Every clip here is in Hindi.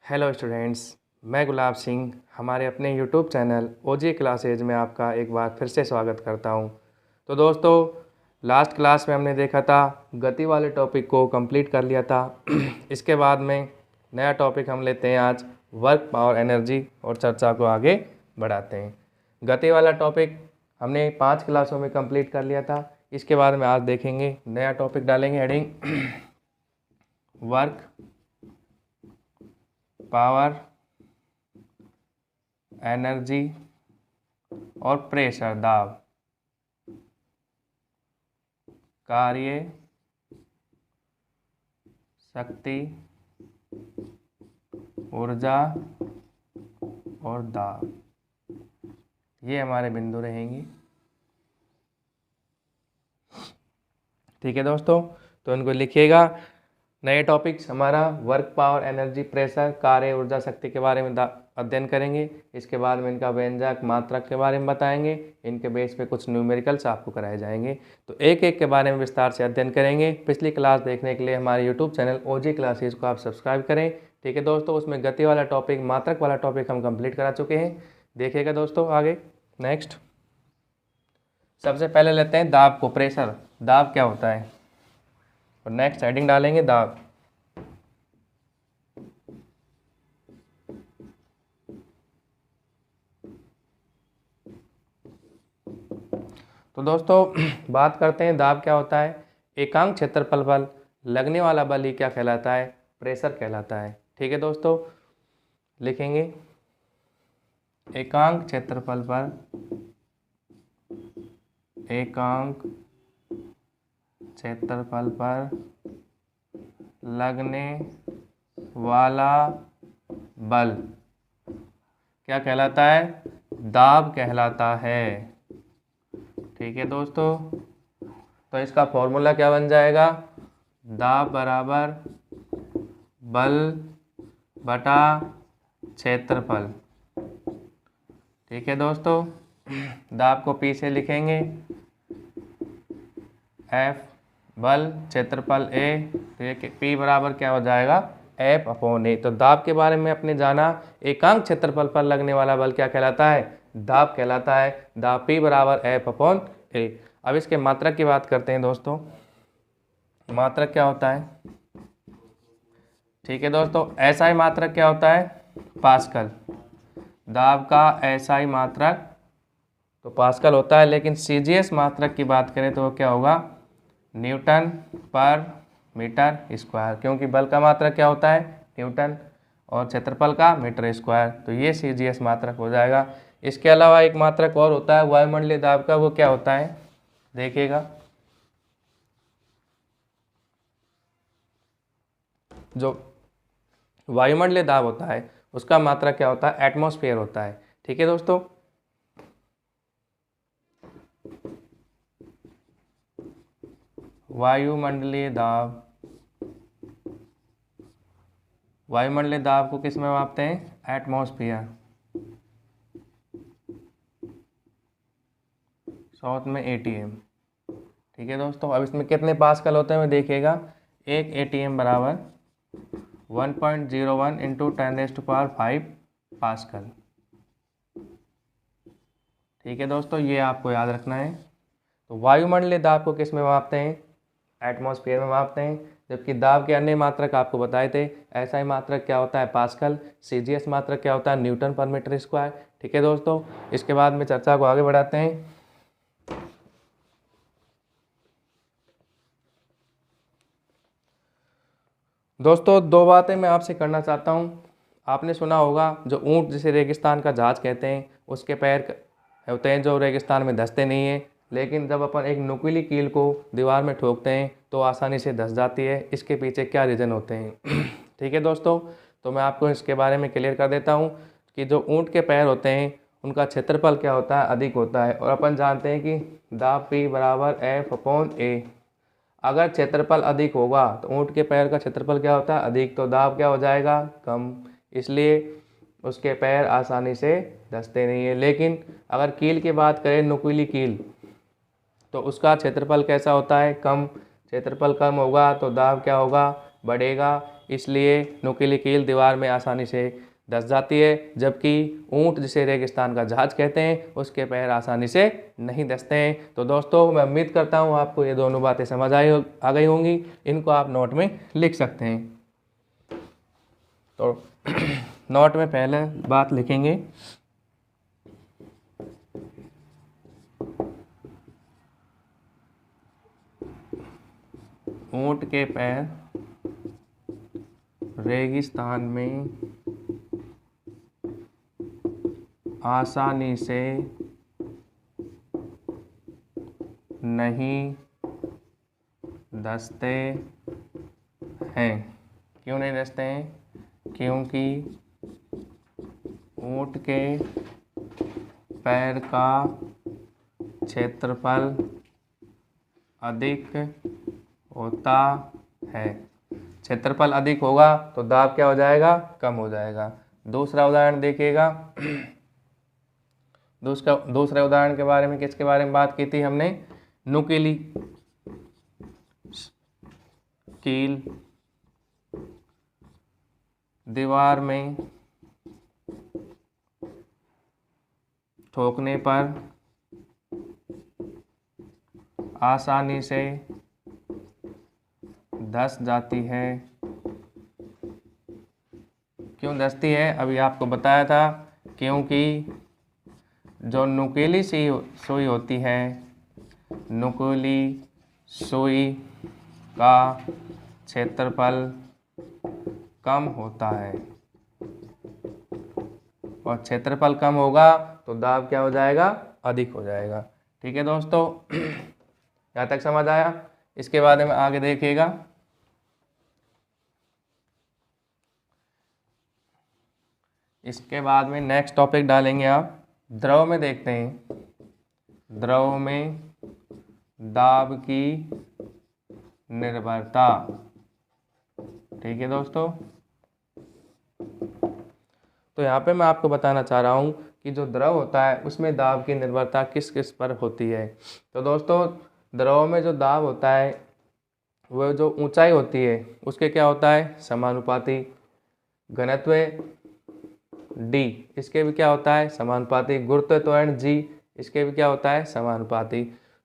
हेलो स्टूडेंट्स, मैं गुलाब सिंह हमारे अपने यूट्यूब चैनल ओजी क्लासेज में आपका एक बार फिर से स्वागत करता हूं। तो दोस्तों, लास्ट क्लास में हमने देखा था गति वाले टॉपिक को कंप्लीट कर लिया था। इसके बाद में नया टॉपिक हम लेते हैं आज वर्क पावर एनर्जी और चर्चा को आगे बढ़ाते हैं। गति वाला टॉपिक हमने 5 क्लासों में कंप्लीट कर लिया था। इसके बाद में आज देखेंगे नया टॉपिक डालेंगे, हेडिंग वर्क पावर एनर्जी और प्रेशर, दाब, कार्य शक्ति, ऊर्जा और दाब, ये हमारे बिंदु रहेंगे। ठीक है दोस्तों, तो इनको लिखिएगा। नए टॉपिक्स हमारा वर्क पावर एनर्जी प्रेशर कार्य ऊर्जा शक्ति के बारे में अध्ययन करेंगे। इसके बाद में इनका व्यंजक मात्रक के बारे में बताएंगे। इनके बेस पे कुछ न्यूमेरिकल्स आपको कराए जाएंगे। तो एक एक के बारे में विस्तार से अध्ययन करेंगे। पिछली क्लास देखने के लिए हमारे यूट्यूब चैनल ओजी क्लासेज को आप सब्सक्राइब करें। ठीक है दोस्तों, उसमें गति वाला टॉपिक मात्रक वाला टॉपिक हम कंप्लीट करा चुके हैं। देखिएगा दोस्तों आगे। नेक्स्ट सबसे पहले लेते हैं दाब को, प्रेशर। दाब क्या होता है और नेक्स्ट हेडिंग डालेंगे दाब। तो दोस्तों बात करते हैं दाब क्या होता है। एकांक क्षेत्रफल पर लगने वाला बल ही क्या कहलाता है? प्रेशर कहलाता है। ठीक है दोस्तों, लिखेंगे एकांक क्षेत्रफल पर लगने वाला बल क्या कहलाता है? दाब कहलाता है। ठीक है दोस्तों, तो इसका फॉर्मूला क्या बन जाएगा? दाब बराबर बल बटा क्षेत्रफल। ठीक है दोस्तों, दाब को P से लिखेंगे, F बल क्षेत्रफल A, तो ये P बराबर क्या हो जाएगा? F upon A। तो दाब के बारे में अपने जाना, एकांक क्षेत्रफल पर लगने वाला बल क्या कहलाता है? दाब कहलाता है। दाब P बराबर F अपॉन A। अब इसके मात्रक की बात करते हैं दोस्तों। मात्रक क्या होता है? ठीक है दोस्तों, SI मात्रक क्या होता है? पास्कल। दाब का SI मात्रक तो पास्कल होता है, लेकिन CGS मात्रक की बात करें तो वो क्या होगा? न्यूटन पर मीटर स्क्वायर, क्योंकि बल का मात्रक क्या होता है? न्यूटन, और क्षेत्रफल का मीटर स्क्वायर। तो ये CGS मात्रक हो जाएगा। इसके अलावा एक मात्रक और होता है वायुमंडलीय दाब का, वो क्या होता है? देखिएगा, जो वायुमंडलीय दाब होता है उसका मात्रक क्या होता है? एटमॉस्फेयर होता है। ठीक है दोस्तों, वायुमंडलीय दाब, वायुमंडलीय दाब को किस में मापते हैं? एटमॉस्फेयर। शॉर्ट में ATM। ठीक है दोस्तों, अब इसमें कितने पास्कल होते हैं देखिएगा। एक ATM बराबर 1.01 इंटू 10⁵ पास्कल। ठीक है दोस्तों, ये आपको याद रखना है। तो वायुमंडलीय दाब को किस में मापते हैं? एटमॉस्फेयर में मापते हैं। जबकि दाब के अन्य मात्रक आपको बताए थे। SI मात्रक क्या होता है? पास्कल। CGS मात्रक क्या होता है? न्यूटन पर मीटर स्क्वायर। ठीक है दोस्तों, इसके बाद में चर्चा को आगे बढ़ाते हैं। दोस्तों, दो बातें मैं आपसे करना चाहता हूँ। आपने सुना होगा जो ऊँट जिसे रेगिस्तान का जहाज कहते हैं, उसके पैर होते हैं जो रेगिस्तान में धंसते नहीं हैं, लेकिन जब अपन एक नुकीली कील को दीवार में ठोकते हैं तो आसानी से धंस जाती है। इसके पीछे क्या रीज़न होते हैं? ठीक है दोस्तों, तो मैं आपको इसके बारे में क्लियर कर देता हूँ कि जो ऊँट के पैर होते हैं उनका क्षेत्रफल क्या होता है? अधिक होता है। और अपन जानते हैं कि दाब P बराबर F अपॉन A। अगर क्षेत्रफल अधिक होगा तो ऊँट के पैर का क्षेत्रफल क्या होता है? अधिक, तो दाब क्या हो जाएगा? कम। इसलिए उसके पैर आसानी से धंसते नहीं है। लेकिन अगर कील की बात करें, नुकीली कील, तो उसका क्षेत्रफल कैसा होता है? कम। क्षेत्रफल कम होगा तो दाब क्या होगा? बढ़ेगा। इसलिए नुकीली कील दीवार में आसानी से धंस जाती है, जबकि ऊंट जिसे रेगिस्तान का जहाज कहते हैं उसके पैर आसानी से नहीं धंसते हैं। तो दोस्तों मैं उम्मीद करता हूँ आपको ये दोनों बातें समझ आ गई होंगी। इनको आप नोट में लिख सकते हैं। तो नोट में पहले बात लिखेंगे, ऊंट के पैर रेगिस्तान में आसानी से नहीं धंसते हैं। क्यों नहीं धंसते हैं? क्योंकि ऊंट के पैर का क्षेत्रफल अधिक होता है। क्षेत्रफल अधिक होगा तो दाब क्या हो जाएगा? कम हो जाएगा। दूसरा उदाहरण देखिएगा। दूसरे उदाहरण के बारे में किसके बारे में बात की थी हमने? नुकीली कील दीवार में ठोकने पर आसानी से धंस जाती है। क्यों धंसती है? अभी आपको बताया था, क्योंकि जो नुकीली सुई होती है, नुकीली सुई का क्षेत्रफल कम होता है, और क्षेत्रफल कम होगा तो दाब क्या हो जाएगा? अधिक हो जाएगा। ठीक है दोस्तों, यहाँ तक समझ आया? इसके बारे में आगे देखिएगा। इसके बाद में नेक्स्ट टॉपिक डालेंगे आप द्रव में। देखते हैं द्रव में दाब की निर्भरता। ठीक है दोस्तों, तो यहाँ पे मैं आपको बताना चाह रहा हूँ कि जो द्रव होता है उसमें दाब की निर्भरता किस किस पर होती है। तो दोस्तों द्रव में जो दाब होता है वह जो ऊंचाई होती है उसके क्या होता है? समानुपाती। घनत्व d इसके भी क्या होता है? समानुपाती। गुरुत्व त्वरण g इसके भी क्या होता है? समानुपाती।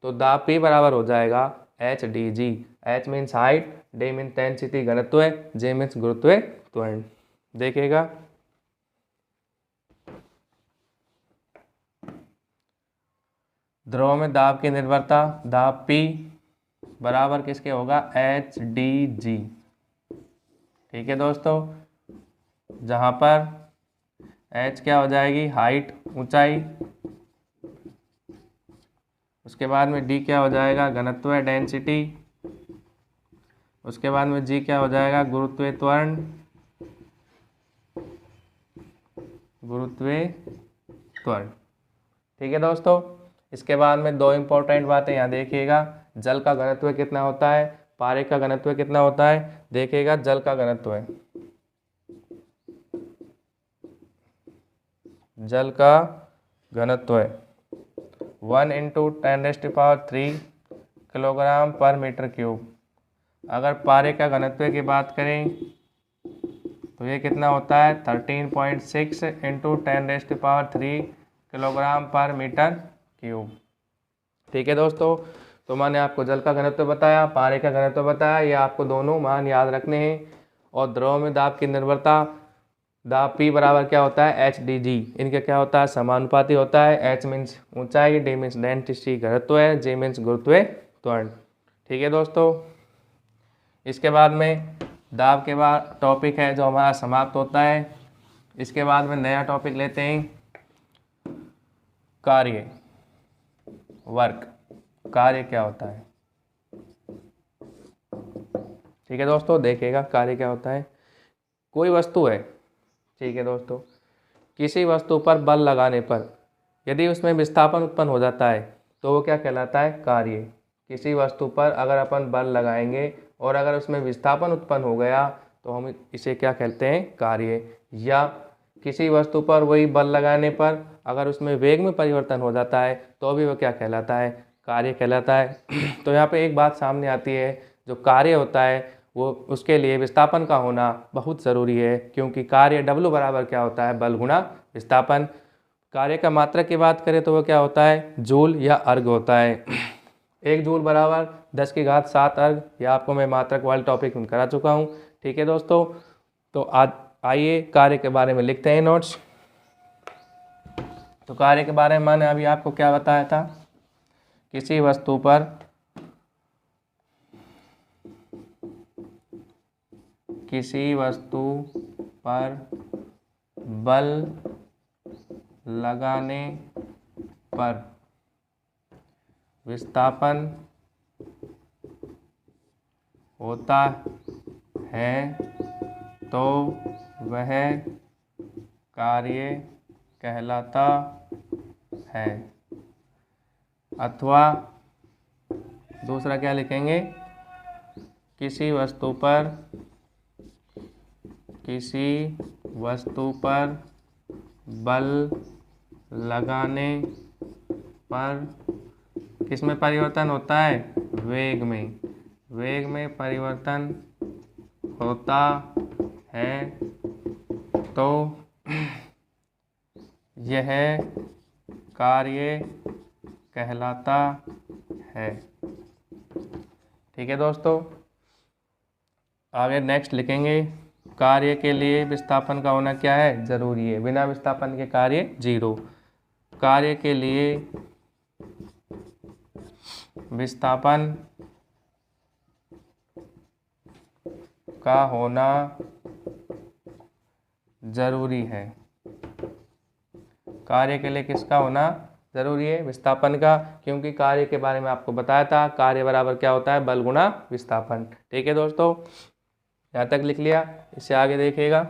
तो दाब P बराबर हो जाएगा h dg। h means height, d means density घनत्व, j मीन्स गुरुत्व त्वरण। देखिएगा द्रव में दाब की निर्भरता, दाब P बराबर किसके होगा? h dg। ठीक है दोस्तों, जहाँ पर h क्या हो जाएगी? हाइट, ऊंचाई। उसके बाद में d क्या हो जाएगा? घनत्व, डेंसिटी। उसके बाद में g क्या हो जाएगा? गुरुत्व त्वरण, गुरुत्व त्वरण। ठीक है दोस्तों, इसके बाद में दो इम्पोर्टेंट बातें यहाँ देखिएगा। जल का घनत्व कितना होता है, पारे का घनत्व कितना होता है। देखिएगा जल का घनत्व है, जल का घनत्व है 1 × 10⁻³ किलोग्राम पर मीटर क्यूब। अगर पारे का घनत्व की बात करें तो ये कितना होता है? 13.6 × 10⁻³ किलोग्राम पर मीटर क्यूब। ठीक है दोस्तों, तो मैंने आपको जल का घनत्व बताया, पारे का घनत्व बताया। ये आपको दोनों मान याद रखने हैं। और द्रव में दाब की निर्भरता, दाब P बराबर क्या होता है? h dg। इनका क्या होता है? समानुपाती होता है। h मीन्स ऊंचाई, d मीन्स डेंसिटी घनत्व है, j मीन्स गुरुत्व त्वरण। ठीक है दोस्तों, इसके बाद में दाब के बाद टॉपिक है जो हमारा समाप्त होता है। इसके बाद में नया टॉपिक लेते हैं, कार्य, वर्क। कार्य क्या होता है? ठीक है दोस्तों, देखिएगा कार्य क्या होता है। कोई वस्तु है, ठीक है दोस्तों, किसी वस्तु पर बल लगाने पर यदि उसमें विस्थापन उत्पन्न हो जाता है तो वो क्या कहलाता है? कार्य। किसी वस्तु पर अगर अपन बल लगाएंगे और अगर उसमें विस्थापन उत्पन्न हो गया तो हम इसे क्या कहते हैं? कार्य। या किसी वस्तु पर वही बल लगाने पर अगर उसमें वेग में परिवर्तन हो जाता है तो भी वो क्या कहलाता है? कार्य कहलाता है। तो यहाँ पे एक बात सामने आती है, जो कार्य होता है वो उसके लिए विस्थापन का होना बहुत ज़रूरी है, क्योंकि कार्य W बराबर क्या होता है, बल गुणा विस्थापन। कार्य का मात्रक की बात करें तो वो क्या होता है, जूल या अर्ग होता है। 1 जूल बराबर 10⁻7 अर्ग, ये आपको मैं मात्रक वाले टॉपिक में करा चुका हूँ। ठीक है दोस्तों, तो आज आइए कार्य के बारे में लिखते हैं नोट्स। तो कार्य के बारे में मैंने अभी आपको क्या बताया था, किसी वस्तु पर बल लगाने पर विस्थापन होता है तो वह कार्य कहलाता है। अथवा दूसरा क्या लिखेंगे, किसी वस्तु पर बल लगाने पर किसमें परिवर्तन होता है, वेग में परिवर्तन होता है तो यह कार्य कहलाता है। ठीक है दोस्तों, आगे नेक्स्ट लिखेंगे, कार्य के लिए विस्थापन का होना क्या है, जरूरी है। बिना विस्थापन के कार्य 0। कार्य के लिए विस्थापन का होना जरूरी है। कार्य के लिए किसका होना जरूरी है, विस्थापन का, क्योंकि कार्य के बारे में आपको बताया था, कार्य बराबर क्या होता है, बल गुणा विस्थापन। ठीक है दोस्तों, यहाँ तक लिख लिया, इससे आगे देखिएगा।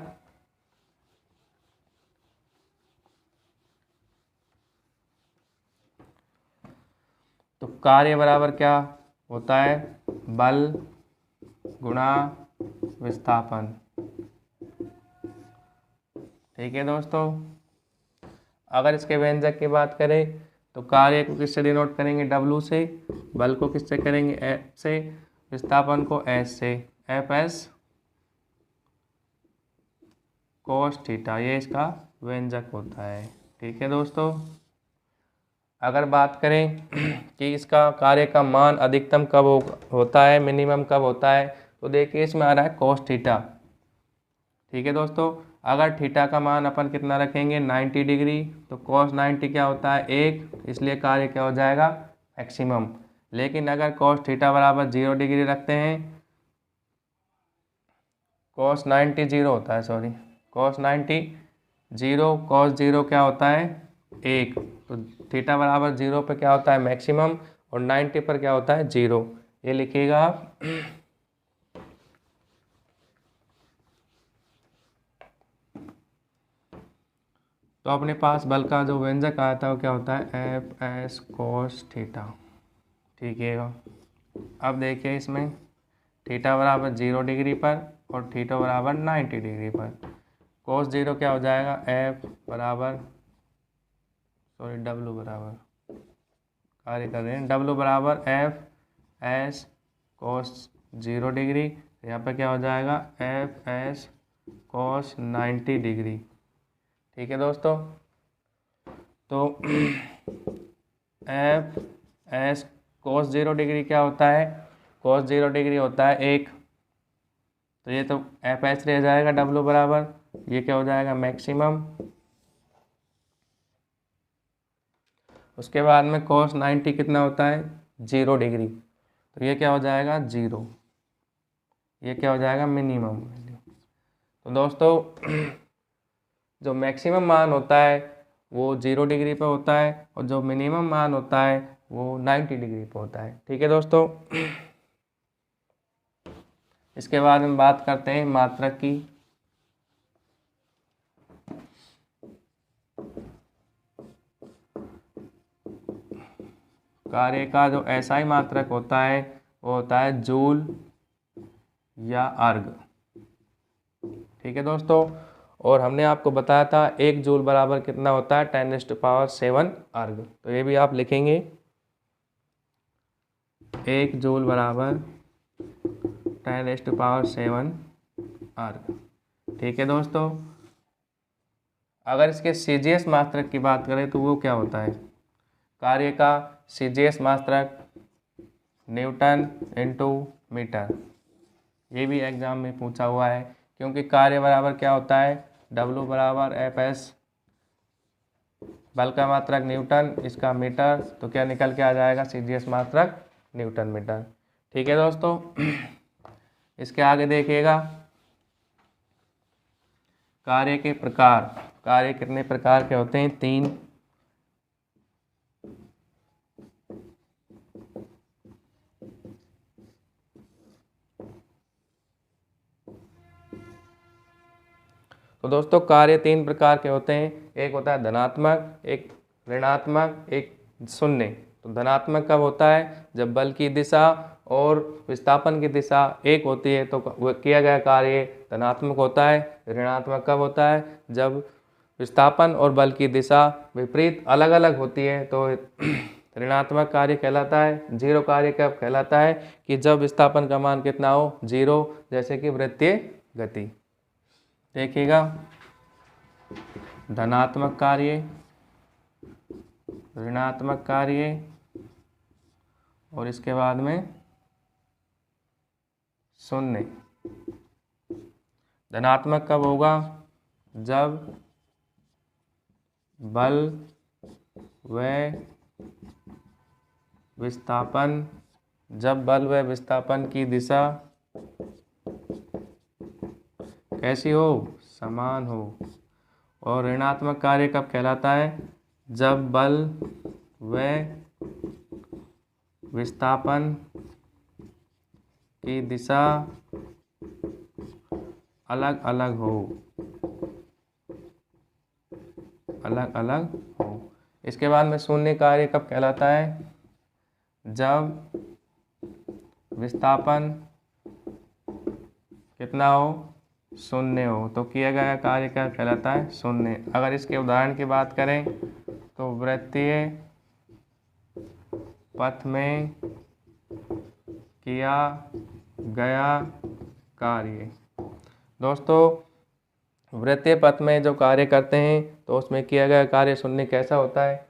तो कार्य बराबर क्या होता है, बल गुणा विस्थापन। ठीक है दोस्तों, अगर इसके व्यंजक की बात करें तो कार्य को किससे डिनोट करेंगे, W से, बल को किससे करेंगे, F से, विस्थापन को S से, Fs cos थीटा, ये इसका व्यंजक होता है। ठीक है दोस्तों, अगर बात करें कि इसका कार्य का मान अधिकतम कब होता है, मिनिमम कब होता है, तो देखिए इसमें आ रहा है cos थीटा। ठीक है दोस्तों, अगर थीटा का मान अपन कितना रखेंगे, 90 डिग्री, तो cos 90 क्या होता है, 1, इसलिए कार्य क्या हो जाएगा, मैक्सिमम। लेकिन अगर cos थीटा बराबर 0 डिग्री रखते हैं, cos 90 0 होता है, सॉरी, cos 90 0, cos 0 क्या होता है, 1, तो थीटा बराबर 0 पर क्या होता है, मैक्सिमम, और 90 पर क्या होता है, 0। ये लिखिएगा आप। तो अपने पास बल का जो व्यंजक आया था वो क्या होता है, Fs cos थीटा। ठीक है, अब देखिए इसमें थीटा बराबर 0 डिग्री पर और थीटा बराबर 90 डिग्री पर, cos 0 क्या हो जाएगा, F बराबर, सॉरी W बराबर, कार्य कर रहे हैं, W बराबर Fs cos 0 डिग्री, यहाँ पर क्या हो जाएगा, Fs cos 90 डिग्री। ठीक है दोस्तों, तो Fs cos 0 डिग्री क्या होता है, cos 0 डिग्री होता है 1, तो ये तो Fs रह जाएगा, W बराबर, ये क्या हो जाएगा, मैक्सिमम। उसके बाद में cos 90 कितना होता है, 0 डिग्री, तो ये क्या हो जाएगा, 0, ये क्या हो जाएगा, मिनिमम। तो दोस्तों जो मैक्सिमम मान होता है वो 0 डिग्री पे होता है, और जो मिनिमम मान होता है वो 90 डिग्री पे होता है। ठीक है दोस्तों, इसके बाद हम बात करते हैं मात्रक की। कार्य का जो SI मात्रक होता है वो होता है जूल या अर्ग। ठीक है दोस्तों, और हमने आपको बताया था 1 जूल बराबर कितना होता है, 10⁻7 अर्ग। तो ये भी आप लिखेंगे, 1 जूल बराबर 10⁻⁷ अर्ग। ठीक है दोस्तों, अगर इसके CGS मात्रक की बात करें तो वो क्या होता है? कार्य का CGS मात्रक न्यूटन इंटू मीटर। ये भी एग्जाम में पूछा हुआ है, क्योंकि कार्य बराबर क्या होता है? W बराबर Fs, बल का मात्रक न्यूटन, इसका मीटर, तो क्या निकल के आ जाएगा? CGS मात्रक न्यूटन मीटर। ठीक है दोस्तों, इसके आगे देखिएगा कार्य के प्रकार। कार्य कितने प्रकार के होते हैं? 3। तो दोस्तों कार्य 3 प्रकार के होते हैं। एक होता है धनात्मक, एक ऋणात्मक, एक शून्य। तो धनात्मक कब होता है? जब बल की दिशा और विस्थापन की दिशा एक होती है तो किया गया कार्य धनात्मक होता है। ऋणात्मक कब होता है? जब विस्थापन और बल की दिशा विपरीत अलग अलग होती है तो ऋणात्मक कार्य कहलाता है। जीरो कार्य कब कहलाता है? कि जब विस्थापन का मान कितना हो? 0, जैसे कि वृत्तीय गति। देखिएगा धनात्मक कार्य, ऋणात्मक कार्य और इसके बाद में शून्य। धनात्मक कब होगा? जब बल व विस्थापन, जब बल व विस्थापन की दिशा कैसी हो? समान हो। और ऋणात्मक कार्य कब कहलाता है? जब बल व विस्थापन की दिशा अलग अलग हो, अलग अलग हो। इसके बाद में शून्य कार्य कब कहलाता है? जब विस्थापन कितना हो? शून्य हो। तो किया गया कार्य क्या कहलाता है? शून्य। अगर इसके उदाहरण की बात करें तो वृत्तीय पथ में किया गया कार्य। दोस्तों वृत्तीय पथ में जो कार्य करते हैं तो उसमें किया गया कार्य शून्य कैसा होता है?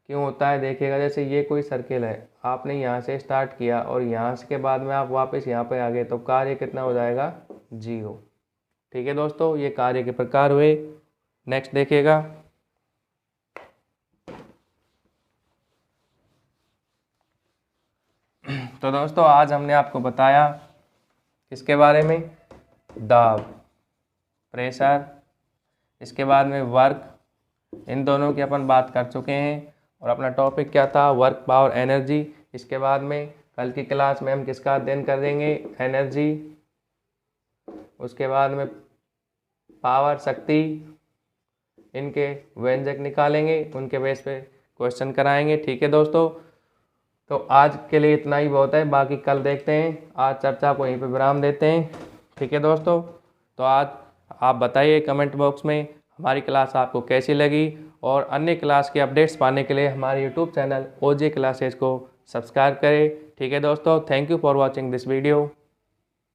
क्यों होता है? देखिएगा, जैसे ये कोई सर्किल है, आपने यहाँ से स्टार्ट किया और यहाँ से के बाद में आप वापस यहाँ पे आ गए तो कार्य कितना हो जाएगा? 0। ठीक है दोस्तों, ये कार्य के प्रकार हुए। नेक्स्ट देखिएगा तो दोस्तों आज हमने आपको बताया किसके बारे में? दाब, प्रेशर, इसके बाद में वर्क, इन दोनों की अपन बात कर चुके हैं। और अपना टॉपिक क्या था? Work, power, energy. इसके बाद में कल की क्लास में हम किसका अध्ययन करेंगे? एनर्जी। उसके बाद में पावर, शक्ति, इनके व्यंजक निकालेंगे, उनके बेस पे क्वेश्चन कराएंगे। ठीक है दोस्तों, तो आज के लिए इतना ही बहुत है, बाकी कल देखते हैं। आज चर्चा को यहीं पे विराम देते हैं। ठीक है दोस्तों, तो आज आप बताइए कमेंट बॉक्स में हमारी क्लास आपको कैसी लगी, और अन्य क्लास के अपडेट्स पाने के लिए हमारे यूट्यूब चैनल OJ क्लासेस को सब्सक्राइब करें। ठीक है दोस्तों, thank you for watching this video.